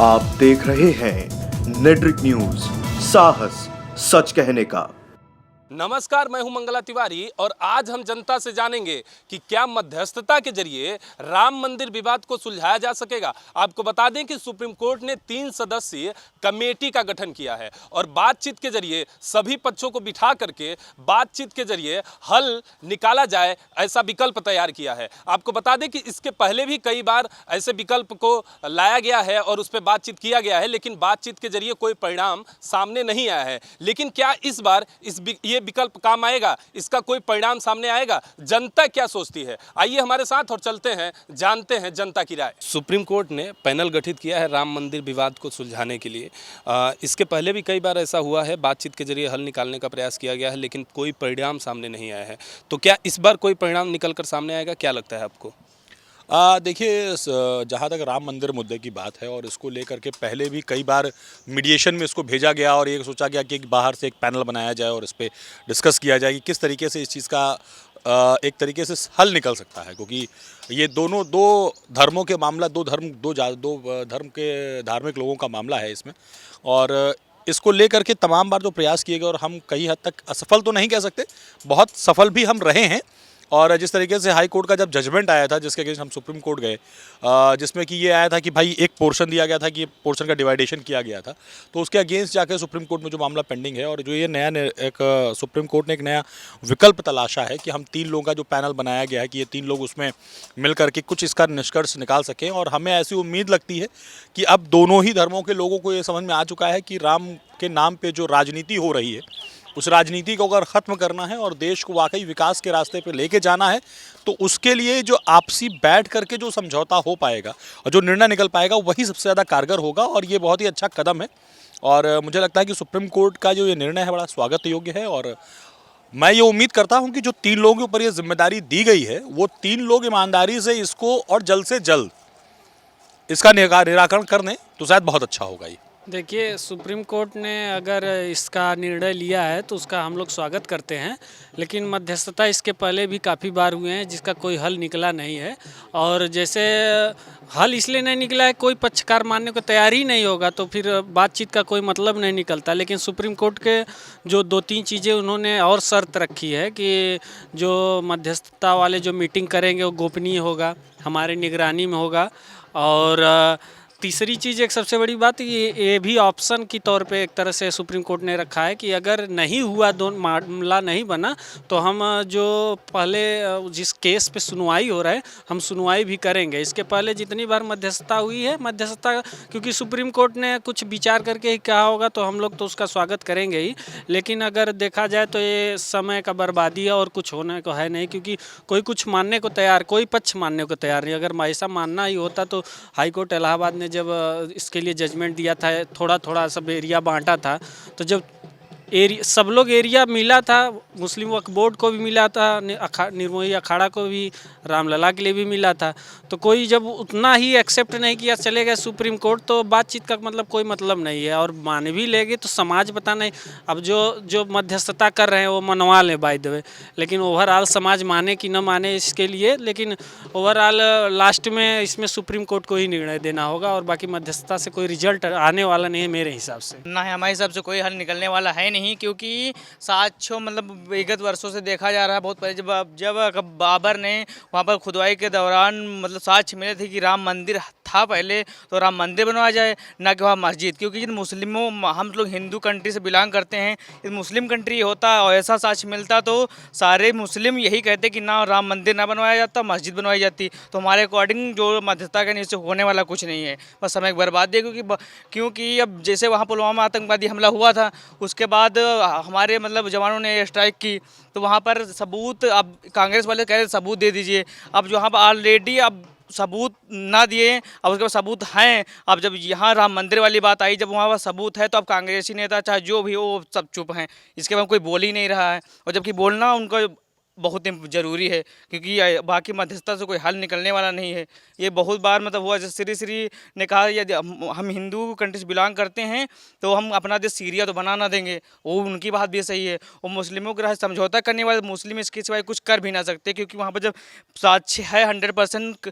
आप देख रहे हैं नेट्रिक न्यूज, साहस सच कहने का। नमस्कार, मैं हूं मंगला तिवारी और आज हम जनता से जानेंगे कि क्या मध्यस्थता के जरिए राम मंदिर विवाद को सुलझाया जा सकेगा। आपको बता दें कि सुप्रीम कोर्ट ने 3 सदस्यीय कमेटी का गठन किया है और बातचीत के जरिए सभी पक्षों को बिठा करके बातचीत के जरिए हल निकाला जाए, ऐसा विकल्प तैयार किया है। आपको बता दें कि इसके पहले भी कई बार ऐसे विकल्प को लाया गया है और उस पर बातचीत किया गया है, लेकिन बातचीत के जरिए कोई परिणाम सामने नहीं आया है। लेकिन क्या इस बार ये विकल्प काम आएगा, इसका कोई परिणाम सामने आएगा? जनता क्या सोचती है, आइए हमारे साथ और चलते हैं, जानते हैं जनता की राय। सुप्रीम कोर्ट ने पैनल गठित किया है राम मंदिर विवाद को सुलझाने के लिए। इसके पहले भी कई बार ऐसा हुआ है, बातचीत के जरिए हल निकालने का प्रयास किया गया है, लेकिन कोई परिणाम सामने नहीं आया है। तो क्या इस बार कोई परिणाम निकल कर सामने आएगा, क्या लगता है आपको? देखिए, जहाँ तक राम मंदिर मुद्दे की बात है और इसको लेकर के पहले भी कई बार मीडिएशन में इसको भेजा गया और ये सोचा गया कि बाहर से एक पैनल बनाया जाए और इस पर डिस्कस किया जाए कि किस तरीके से इस चीज़ का एक तरीके से हल निकल सकता है, क्योंकि ये दो धर्मों के मामला, दो धर्म के धार्मिक लोगों का मामला है इसमें। और इसको लेकर के तमाम बार जो प्रयास किए गए और हम कई हद तक असफल तो नहीं कह सकते, बहुत सफल भी हम रहे हैं। और जिस तरीके से हाई कोर्ट का जब जजमेंट आया था, जिसके अगेंस्ट हम सुप्रीम कोर्ट गए, जिसमें कि ये आया था कि भाई एक पोर्शन दिया गया था कि पोर्शन का डिवाइडेशन किया गया था, तो उसके अगेंस्ट जाकर सुप्रीम कोर्ट में जो मामला पेंडिंग है और जो ये एक सुप्रीम कोर्ट ने एक नया विकल्प तलाशा है कि हम 3 लोगों का जो पैनल बनाया गया है कि ये 3 लोग उसमें मिल करके कुछ इसका निष्कर्ष निकाल सकें। और हमें ऐसी उम्मीद लगती है कि अब दोनों ही धर्मों के लोगों को ये समझ में आ चुका है कि राम के नाम पर जो राजनीति हो रही है, उस राजनीति को अगर ख़त्म करना है और देश को वाकई विकास के रास्ते पे लेके जाना है, तो उसके लिए जो आपसी बैठ करके जो समझौता हो पाएगा और जो निर्णय निकल पाएगा, वही सबसे ज़्यादा कारगर होगा। और ये बहुत ही अच्छा कदम है और मुझे लगता है कि सुप्रीम कोर्ट का जो ये निर्णय है बड़ा स्वागत योग्य है। और मैं ये उम्मीद करता हूँ कि जो 3 लोगों के ऊपर ये जिम्मेदारी दी गई है, वो 3 लोग ईमानदारी से इसको और जल्द से जल्द इसका निराकरण कर दें तो शायद बहुत अच्छा होगा। ये देखिए, सुप्रीम कोर्ट ने अगर इसका निर्णय लिया है तो उसका हम लोग स्वागत करते हैं, लेकिन मध्यस्थता इसके पहले भी काफ़ी बार हुए हैं जिसका कोई हल निकला नहीं है। और जैसे हल इसलिए नहीं निकला है, कोई पक्षकार मानने को तैयार ही नहीं होगा तो फिर बातचीत का कोई मतलब नहीं निकलता। लेकिन सुप्रीम कोर्ट के जो 2-3 चीज़ें उन्होंने और शर्त रखी है कि जो मध्यस्थता वाले जो मीटिंग करेंगे वो गोपनीय होगा, हमारे निगरानी में होगा। और तीसरी चीज़, एक सबसे बड़ी बात, ये भी ऑप्शन की तौर पे एक तरह से सुप्रीम कोर्ट ने रखा है कि अगर नहीं हुआ, मामला नहीं बना, तो हम जो पहले जिस केस पे सुनवाई हो रहा है, हम सुनवाई भी करेंगे। इसके पहले जितनी बार मध्यस्थता हुई है, मध्यस्थता क्योंकि सुप्रीम कोर्ट ने कुछ विचार करके ही कहा होगा तो हम लोग तो उसका स्वागत करेंगे ही। लेकिन अगर देखा जाए तो ये समय का बर्बादी है और कुछ होने को है नहीं, क्योंकि कोई कुछ मानने को तैयार, कोई पक्ष मानने को तैयार नहीं। अगर ऐसा मानना ही होता तो हाई कोर्ट इलाहाबाद ने जब इसके लिए जजमेंट दिया था, थोड़ा थोड़ा सब एरिया बांटा था, तो जब सब लोग एरिया मिला था, मुस्लिम वक्फ बोर्ड को भी मिला था, निर्मोही अखाड़ा को भी, रामलला के लिए भी मिला था, तो कोई जब उतना ही एक्सेप्ट नहीं किया, चले गए सुप्रीम कोर्ट, तो बातचीत का मतलब कोई मतलब नहीं है। और मान भी लेंगे तो समाज पता नहीं, अब जो मध्यस्थता कर रहे हैं वो मनवा लें बाय द वे, लेकिन ओवरऑल समाज माने कि न माने इसके लिए, लेकिन ओवरऑल लास्ट में इसमें सुप्रीम कोर्ट को ही निर्णय देना होगा। और बाकी मध्यस्थता से कोई रिजल्ट आने वाला नहीं है मेरे हिसाब से। ना है, हमारे हिसाब से कोई हल निकलने वाला है नहीं, क्योंकि साक्ष्यों मतलब विगत वर्षों से देखा जा रहा है। बहुत पहले जब बाबर ने वहाँ पर खुदाई के दौरान मतलब साक्ष्य मिले थे कि राम मंदिर था पहले, तो राम मंदिर बनवाया जाए, ना कि वहाँ मस्जिद। क्योंकि जिन मुस्लिमों, हम लोग हिंदू कंट्री से बिलोंग करते हैं, इस मुस्लिम कंट्री होता और ऐसा साक्ष्य मिलता तो सारे मुस्लिम यही कहते कि ना राम मंदिर ना बनवाया जाता, मस्जिद बनवाई जाती। तो हमारे अकॉर्डिंग जो मध्यस्थता के नीचे होने वाला कुछ नहीं है, बस समय बर्बाद है। क्योंकि अब जैसे वहाँ पुलवामा आतंकवादी हमला हुआ था, उसके बाद हमारे मतलब जवानों ने स्ट्राइक की, तो वहाँ पर सबूत, अब कांग्रेस वाले कह रहे सबूत दे दीजिए। अब जो यहाँ पर ऑलरेडी अब सबूत ना दिए, अब उसके बाद सबूत हैं। अब जब यहाँ राम मंदिर वाली बात आई, जब वहाँ पर सबूत है, तो अब कांग्रेसी नेता चाहे जो भी हो सब चुप हैं, इसके बाद कोई बोल ही नहीं रहा है। और जबकि बोलना उनका बहुत ज़रूरी है, क्योंकि बाकी मध्यस्थता से कोई हल निकलने वाला नहीं है। ये बहुत बार मतलब हुआ, जैसे श्री श्री ने कहा यदि हम हिंदू कंट्री से बिलोंग करते हैं तो हम अपना देश सीरिया तो बना ना देंगे, वो उनकी बात भी सही है। और मुस्लिमों के साथ समझौता करने वाले मुस्लिम इसके सिवाय कुछ कर भी ना सकते, क्योंकि वहाँ पर जब साक्ष्य है 100%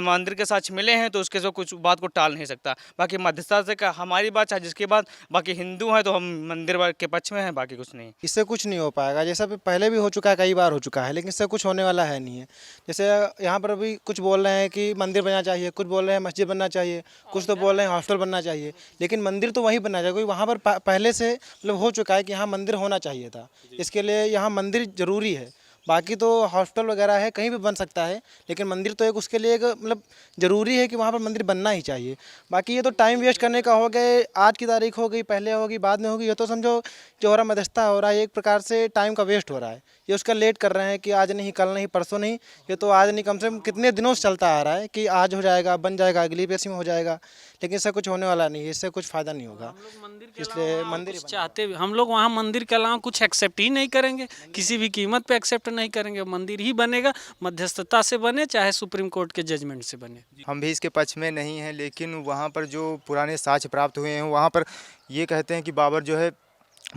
मंदिर के साक्ष्य मिले हैं तो उसके से कुछ बात को टाल नहीं सकता। बाकी मध्यस्थता से का हमारी बात चाहे जिसके बाद, बाकी हिंदू हैं तो हम मंदिर के पक्ष में हैं, बाकी कुछ नहीं। इससे कुछ नहीं हो पाएगा, जैसा पहले भी हो चुका है, कई बार हो चुका है, लेकिन इससे कुछ होने वाला है नहीं है। जैसे यहाँ पर अभी कुछ बोल रहे हैं कि मंदिर बनना चाहिए, कुछ बोल रहे हैं मस्जिद बनना चाहिए, कुछ तो बोल रहे हैं हॉस्टल बनना चाहिए, लेकिन मंदिर तो वहीं बनना चाहिए, क्योंकि वहाँ पर पहले से मतलब हो चुका है कि यहाँ मंदिर होना चाहिए था। इसके लिए यहाँ मंदिर ज़रूरी है। बाकी तो हॉस्टल वगैरह है, कहीं भी बन सकता है, लेकिन मंदिर तो एक उसके लिए एक मतलब ज़रूरी है कि वहाँ पर मंदिर बनना ही चाहिए। बाकी ये तो टाइम वेस्ट करने का हो गए, आज की तारीख हो गई, पहले होगी, बाद में होगी, ये तो समझो जो हो रहा मध्यस्थता हो रहा है, एक प्रकार से टाइम का वेस्ट हो रहा है। ये उसका लेट कर रहे हैं कि आज नहीं, कल नहीं, परसों नहीं, ये तो आज नहीं, कम से कम कितने दिनों से चलता आ रहा है कि आज हो जाएगा, बन जाएगा, अगली पेशी में हो जाएगा, लेकिन इससे कुछ होने वाला नहीं है, इससे कुछ फ़ायदा नहीं होगा। इसलिए मंदिर ही चाहते भी हम लोग वहाँ मंदिर के अलावा कुछ एक्सेप्ट ही नहीं करेंगे, किसी भी कीमत पे एक्सेप्ट नहीं करेंगे। मंदिर ही बनेगा, मध्यस्थता से बने चाहे सुप्रीम कोर्ट के जजमेंट से बने। हम भी इसके पक्ष में नहीं हैं, लेकिन वहाँ पर जो पुराने साक्ष्य प्राप्त हुए हैं वहाँ पर ये कहते हैं कि बाबर जो है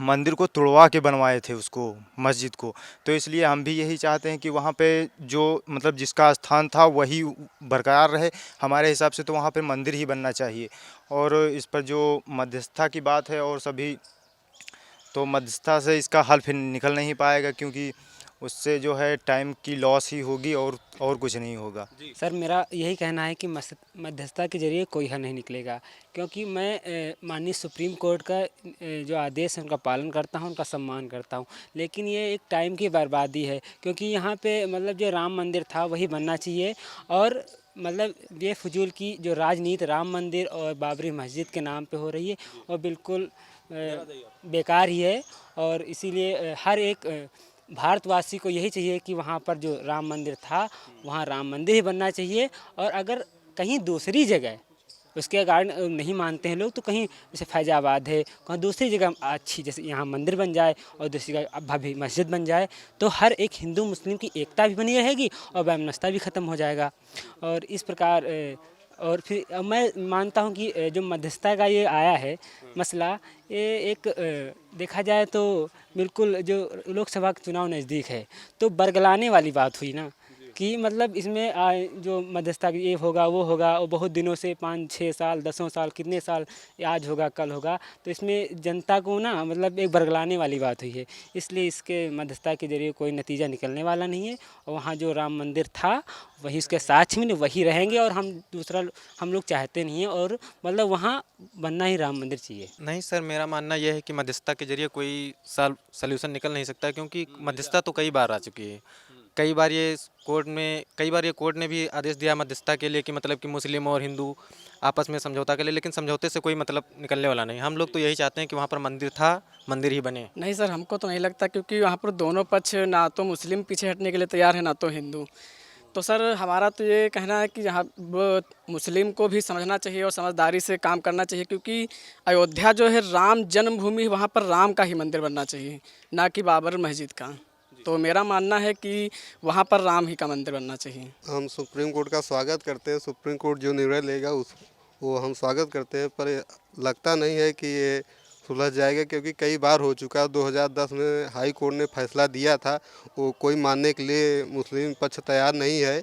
मंदिर को तुड़वा के बनवाए थे उसको, मस्जिद को। तो इसलिए हम भी यही चाहते हैं कि वहाँ पे जो मतलब जिसका स्थान था वही बरकरार रहे। हमारे हिसाब से तो वहाँ पे मंदिर ही बनना चाहिए। और इस पर जो मध्यस्थता की बात है और सभी, तो मध्यस्थता से इसका हल फिर निकल नहीं पाएगा, क्योंकि उससे जो है टाइम की लॉस ही होगी और कुछ नहीं होगा। सर मेरा यही कहना है कि मध्यस्थता के जरिए कोई हल नहीं निकलेगा, क्योंकि मैं माननीय सुप्रीम कोर्ट का जो आदेश है उनका पालन करता हूं, उनका सम्मान करता हूं, लेकिन ये एक टाइम की बर्बादी है, क्योंकि यहाँ पे मतलब जो राम मंदिर था वही बनना चाहिए। और मतलब ये फजूल की जो राजनीति राम मंदिर और बाबरी मस्जिद के नाम पे हो रही है और बिल्कुल बेकार ही है। और इसीलिए हर एक भारतवासी को यही चाहिए कि वहाँ पर जो राम मंदिर था वहाँ राम मंदिर ही बनना चाहिए। और अगर कहीं दूसरी जगह उसके कारण नहीं मानते हैं लोग, तो कहीं जैसे फैजाबाद है, कहीं दूसरी जगह अच्छी जैसे यहाँ मंदिर बन जाए और दूसरी जगह भव्य मस्जिद बन जाए, तो हर एक हिंदू मुस्लिम की एकता भी बनी रहेगी और वैमनस्यता भी ख़त्म हो जाएगा। और इस प्रकार और फिर मैं मानता हूँ कि जो मध्यस्थता का ये आया है मसला, ये एक देखा जाए तो बिल्कुल जो लोकसभा का चुनाव नज़दीक है तो बरगलाने वाली बात हुई ना, कि मतलब इसमें जो मध्यस्थता ये होगा वो होगा, और बहुत दिनों से 5-6 साल 10 साल कितने साल आज होगा कल होगा, तो इसमें जनता को ना मतलब एक बरगलाने वाली बात हुई है। इसलिए इसके मध्यस्थता के जरिए कोई नतीजा निकलने वाला नहीं है। और वहाँ जो राम मंदिर था वही उसके साक्ष्य में वही रहेंगे, और हम लोग चाहते नहीं हैं, और मतलब वहाँ बनना ही राम मंदिर चाहिए। नहीं सर, मेरा मानना यह है कि मध्यस्थता के जरिए कोई सल्यूशन निकल नहीं सकता, क्योंकि मध्यस्थता तो कई बार आ चुकी है। कई बार ये कोर्ट ने भी आदेश दिया मध्यस्थता के लिए कि मतलब कि मुस्लिम और हिंदू आपस में समझौता कर ले, लेकिन समझौते से कोई मतलब निकलने वाला नहीं। हम लोग तो यही चाहते हैं कि वहाँ पर मंदिर था, मंदिर ही बने। नहीं सर, हमको तो नहीं लगता, क्योंकि वहाँ पर दोनों पक्ष ना तो मुस्लिम पीछे हटने के लिए तैयार है ना तो हिंदू। तो सर हमारा तो ये कहना है कि यहाँ मुस्लिम को भी समझना चाहिए और समझदारी से काम करना चाहिए, क्योंकि अयोध्या जो है राम जन्मभूमि, वहाँ पर राम का ही मंदिर बनना चाहिए, ना कि बाबर मस्जिद का। तो मेरा मानना है कि वहाँ पर राम ही का मंदिर बनना चाहिए। हम सुप्रीम कोर्ट का स्वागत करते हैं। सुप्रीम कोर्ट जो निर्णय लेगा वो हम स्वागत करते हैं, पर लगता नहीं है कि ये सुलझ जाएगा, क्योंकि कई बार हो चुका है। 2010 में हाई कोर्ट ने फैसला दिया था, वो कोई मानने के लिए मुस्लिम पक्ष तैयार नहीं है,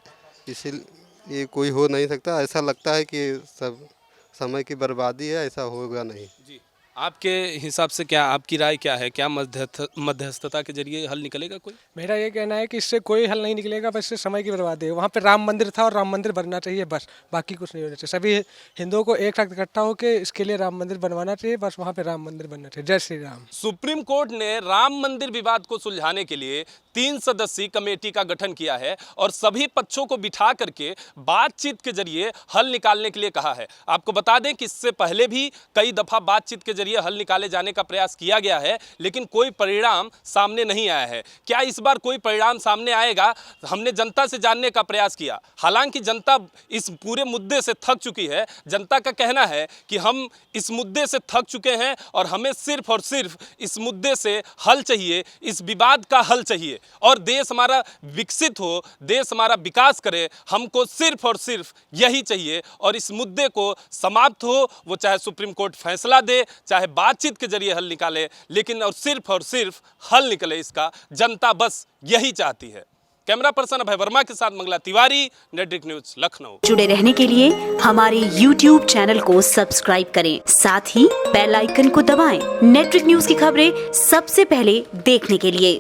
इसीलिए ये कोई हो नहीं सकता। ऐसा लगता है कि सब समय की बर्बादी है, ऐसा होगा नहीं। जी, आपके हिसाब से क्या, आपकी राय क्या है, क्या मध्यस्थता के जरिए हल निकलेगा कोई? मेरा ये कहना है कि इससे कोई हल नहीं निकलेगा, बस इससे समय की बर्बादी है। वहाँ पे राम मंदिर था और राम मंदिर बनना चाहिए, बस, बाकी कुछ नहीं होना चाहिए। सभी हिंदुओं को एक साथ इकट्ठा होकर इसके लिए राम मंदिर बनवाना चाहिए, बस वहाँ पे राम मंदिर बनना चाहिए। जय श्री राम। सुप्रीम कोर्ट ने राम मंदिर विवाद को सुलझाने के लिए 3 सदस्यीय कमेटी का गठन किया है और सभी पक्षों को बिठा करके बातचीत के जरिए हल निकालने के लिए कहा है। आपको बता दें कि इससे पहले भी कई दफा बातचीत के जरिए जरिए हल निकाले जाने का प्रयास किया गया है, लेकिन कोई परिणाम सामने नहीं आया है। क्या इस बार कोई परिणाम सामने आएगा? हमने जनता से जानने का प्रयास किया। हालांकि जनता इस पूरे मुद्दे से थक चुकी है। जनता का कहना है कि हम इस मुद्दे से थक चुके हैं और हमें सिर्फ और सिर्फ इस मुद्दे से हल चाहिए, इस विवाद का हल चाहिए और देश हमारा विकसित हो, देश हमारा विकास करे, हमको सिर्फ और सिर्फ यही चाहिए। और इस मुद्दे को समाप्त हो, वो चाहे सुप्रीम कोर्ट फैसला दे, चाहे बातचीत के जरिए हल निकाले, लेकिन और सिर्फ हल निकले, इसका जनता बस यही चाहती है। कैमरा पर्सन अभय वर्मा के साथ मंगला तिवारी, नेट्रिक न्यूज, लखनऊ। जुड़े रहने के लिए हमारे YouTube चैनल को सब्सक्राइब करें, साथ ही बेल आइकन को दबाएं। नेट्रिक न्यूज की खबरें सबसे पहले देखने के लिए।